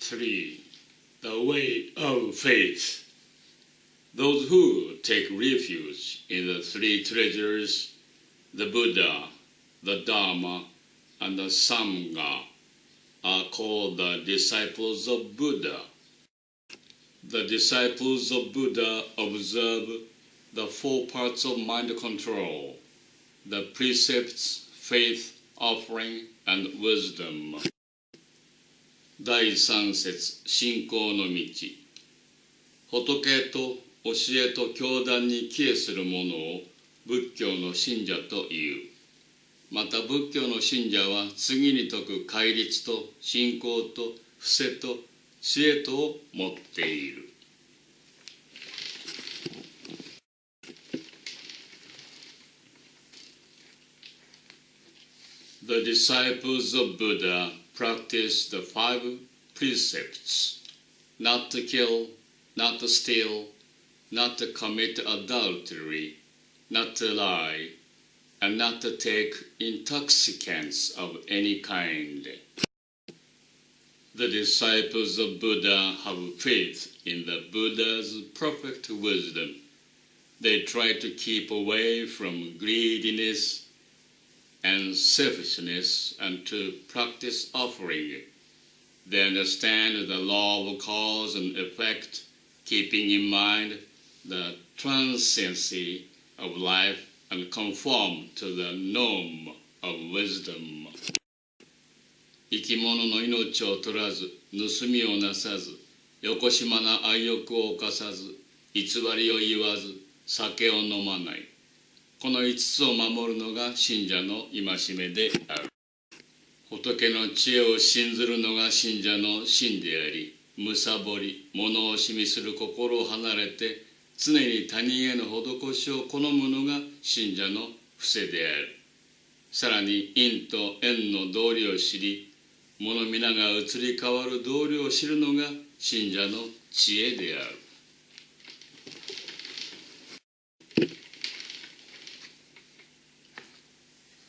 3. The way of faith. Those who take refuge in the three treasures, the Buddha, the Dharma, and the Sangha, are called the disciples of Buddha. The disciples of Buddha observe the 4 parts of mind control, the precepts, faith, offering, and wisdom. 第3節信仰の道。仏と教えと教団に帰依する者を仏教の信者という。また仏教の信者は次に説く戒律と信仰と伏せと知恵とを持っている。The disciples of Buddha practice the 5 precepts: not to kill, not to steal, not to commit adultery, not to lie, and not to take intoxicants of any kind. The disciples of Buddha have faith in the Buddha's perfect wisdom. They try to keep away from greediness and selfishness and to practice offering. They understand the law of cause and effect, keeping in mind the transiency of life and conform to the norm of wisdom. 生き物の命を取らず、盗みをなさず、よこしまな愛欲を犯さず、偽りを言わず、酒を飲まない。この5つを守るのが信者の戒めである。仏の知恵を信ずるのが信者の信であり、むさぼり、物惜しみする心を離れて、常に他人への施しを好むのが信者の伏せである。さらに因と縁の道理を知り、物皆が移り変わる道理を知るのが信者の知恵である。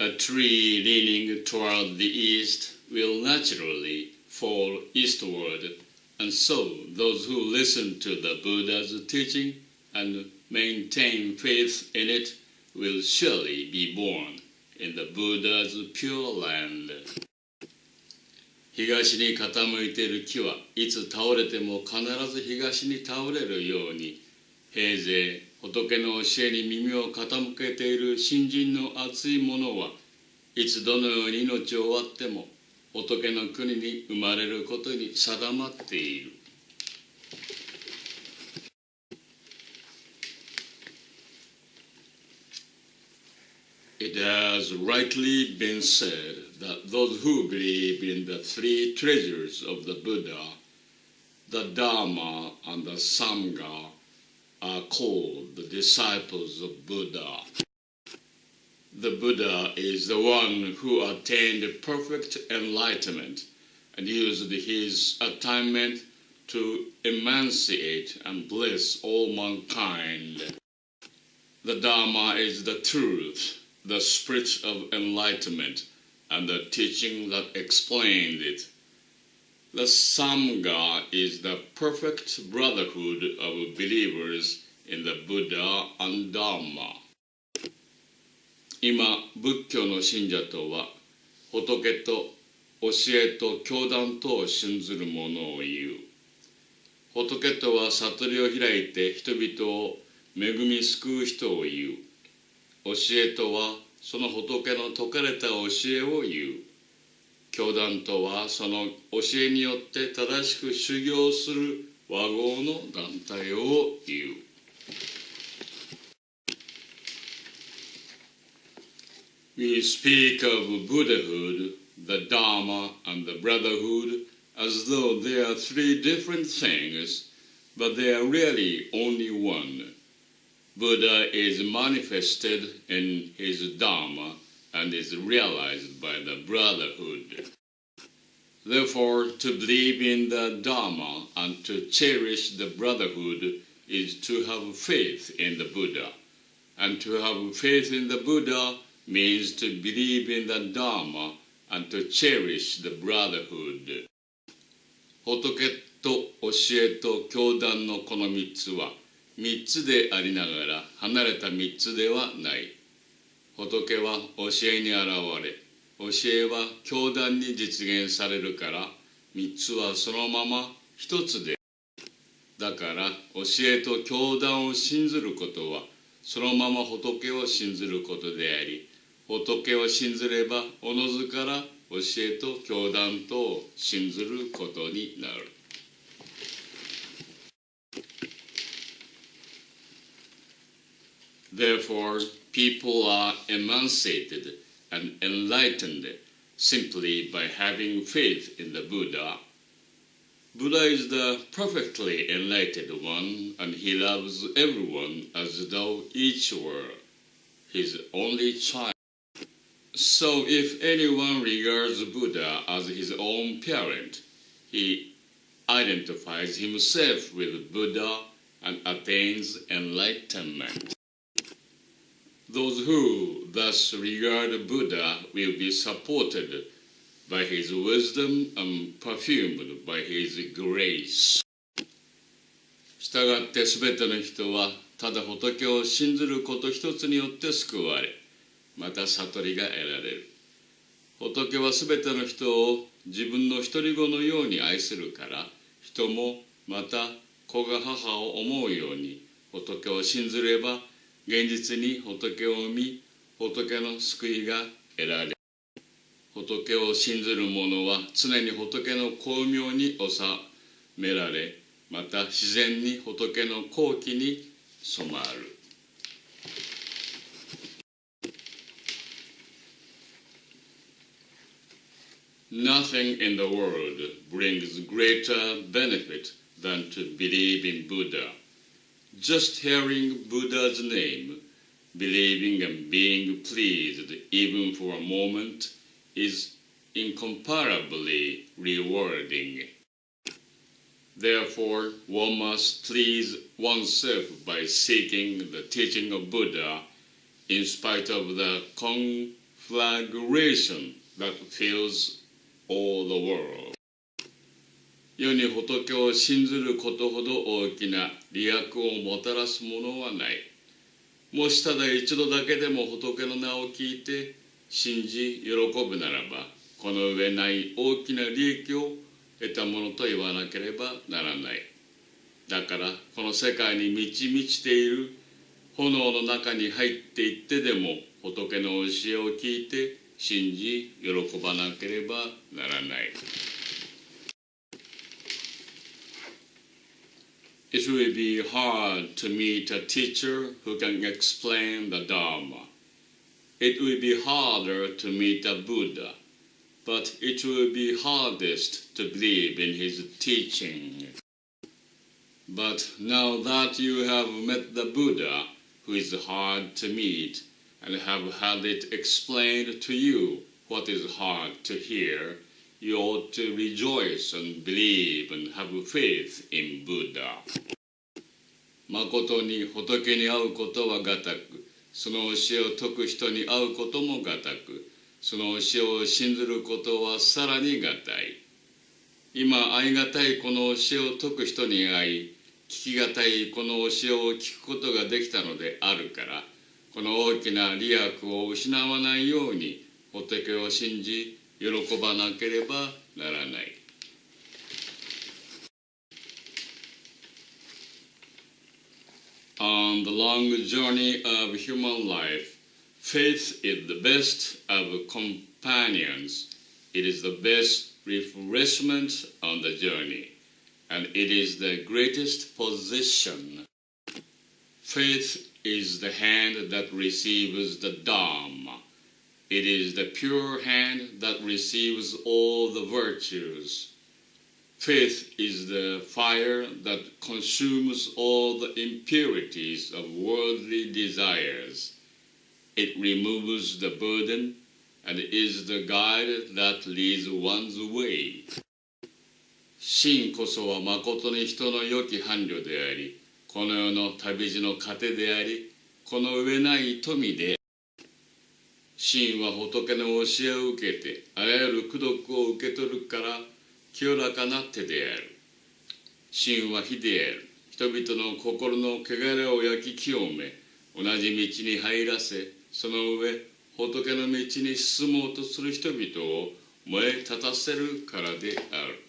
A tree leaning toward the east will naturally fall eastward, and so those who listen to the Buddha's teaching and maintain faith in it will surely be born in the Buddha's pure land. 東に傾いている木はいつ倒れても必ず東に倒れるように、平勢、仏の教えに耳を傾けている信心の熱い者はいつどのように命を終わっても仏の国に生まれることに定まっている。It has rightly been said that those who believe in the 3 treasures of the Buddha, the Dharma, and the Sangha, are called the disciples of Buddha. The Buddha is the one who attained perfect enlightenment and used his attainment to emancipate and bless all mankind. The Dharma is the truth, the spirit of enlightenment, and the teaching that explained it. The Sangha is the perfect brotherhood of believers in the Buddha and Dharma. 今、仏教の信者とは、仏と教えと教団とを信ずる者を言う。仏とは悟りを開いて人々を恵み救う人を言う。教えとはその仏の説かれた教えを言う。教団とはその教えによって正しく修行する和合の団体を言う。We speak of Buddhahood, the Dharma, and the Brotherhood as though they are 3 different things, but they are really only one. Buddha is manifested in his Dharma and is realized by the Brotherhood. Therefore, to believe in the Dharma and to cherish the Brotherhood is to have faith in the Buddha, and to have faith in the Buddha means to believe in the Dharma and to cherish the Brotherhood. 仏と教えと教団のこの3つは3つでありながら離れた3つではない。仏は教えに現れ、教えは教団に実現されるから3つはそのまま1つで。だから教えと教団を信ずることはそのまま仏を信ずることであり、仏を信ずればおのずから教えと教団とを信ずることになる。Therefore, people are emancipated and enlightened simply by having faith in the Buddha. Buddha is the perfectly enlightened one, and he loves everyone as though each were his only child. So if anyone regards Buddha as his own parent, he identifies himself with Buddha and attains enlightenment. Those who thus regard Buddha will be supported by his wisdom and perfumed by his grace. したがってすべての人はただ仏を信ずること一つによって救われ、また悟りが得られる。仏はすべての人を自分の独り子のように愛するから、人もまた子が母を思うように仏を信ずれば、現実に仏を見、仏の救いが得られる。仏を信ずる者は常に仏の光明に収められ、また自然に仏の光輝に染まる。Nothing in the world brings greater benefit than to believe in Buddha. Just hearing Buddha's name, believing and being pleased even for a moment is incomparably rewarding. Therefore, one must please oneself by seeking the teaching of Buddha in spite of the conflagration that fills all the world. 世に仏を信ずることほど大きな利益をもたらすものはない。もしただ一度だけでも仏の名を聞いて信じ喜ぶならば、この上ない大きな利益を得たものと言わなければならない。だからこの世界に満ち満ちている炎の中に入っていってでも仏の教えを聞いて信じ喜ばなければならない。It will be hard to meet a teacher who can explain the Dharma. It will be harder to meet a Buddha, but it will be hardest to believe in his teaching. But now that you have met the Buddha, who is hard to meet, and have had it explained to you what is hard to hear, you ought to rejoice and believe and have faith in Buddha. 誠に仏に会うことはがたく、その教えを説く人に会うこともがたく、その教えを信ずることはさらにがたい。今、愛がたいこの教えを説く人に会い、聞きがたいこの教えを聞くことができたのであるから、この大きな利益を失わないように仏を信じ、喜ばなければならない。On the long journey of human life, faith is the best of companions. It is the best refreshment on the journey, and it is the greatest possession. Faith is the hand that receives the Dharma. It is the pure hand that receives all the virtues. Faith is the fire that consumes all the impurities of worldly desires. It removes the burden and is the guide that leads one's way. 真こそは誠に人の良き伴侶であり、この世の旅路の糧であり、この上ない富である。真は仏の教えを受けて、あらゆる功徳を受け取るから、清らかな手である。神は火である。人々の心の汚れを焼き清め、同じ道に入らせ、その上、仏の道に進もうとする人々を燃え立たせるからである。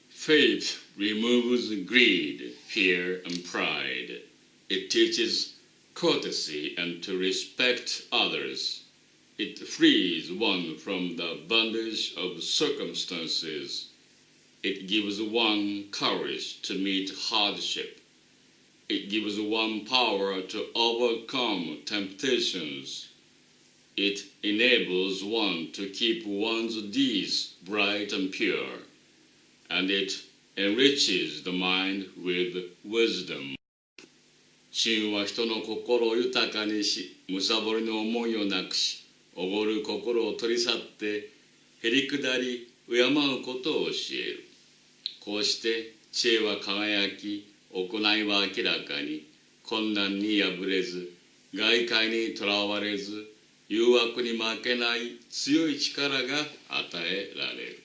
Faith removes greed, fear, and pride. It teaches courtesy and to respect others. It frees one from the bondage of circumstances. It gives one courage to meet hardship. It gives one power to overcome temptations. It enables one to keep one's deeds bright and pure. And it enriches the mind with wisdom. 神は人の心を豊かにし、貪りの思いをなくし、おごる心を取り去って、へりくだり、敬うことを教える。こうして知恵は輝き、行いは明らかに、困難に敗れず、外界にとらわれず、誘惑に負けない強い力が与えられる。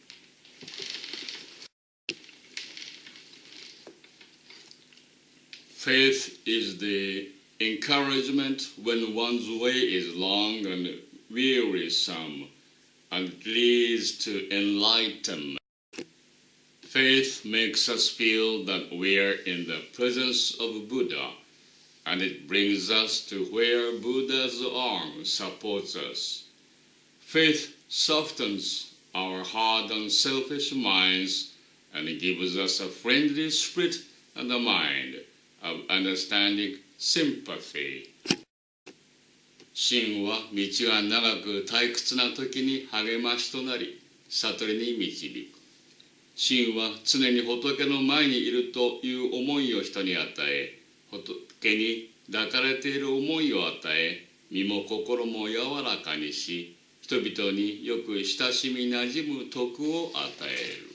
Faith is the encouragement when one's way is long and wearisome, and it leads to enlightenment. Faith makes us feel that we are in the presence of Buddha, and it brings us to where Buddha's arm supports us. Faith softens our hard and selfish minds and gives us a friendly spirit and a mind of understanding sympathy. 神は道が長く退屈な時に励ましとなり、悟りに導く。神は常に仏の前にいるという思いを人に与え、仏に抱かれている思いを与え、身も心も柔らかにし、人々によく親しみなじむ徳を与える。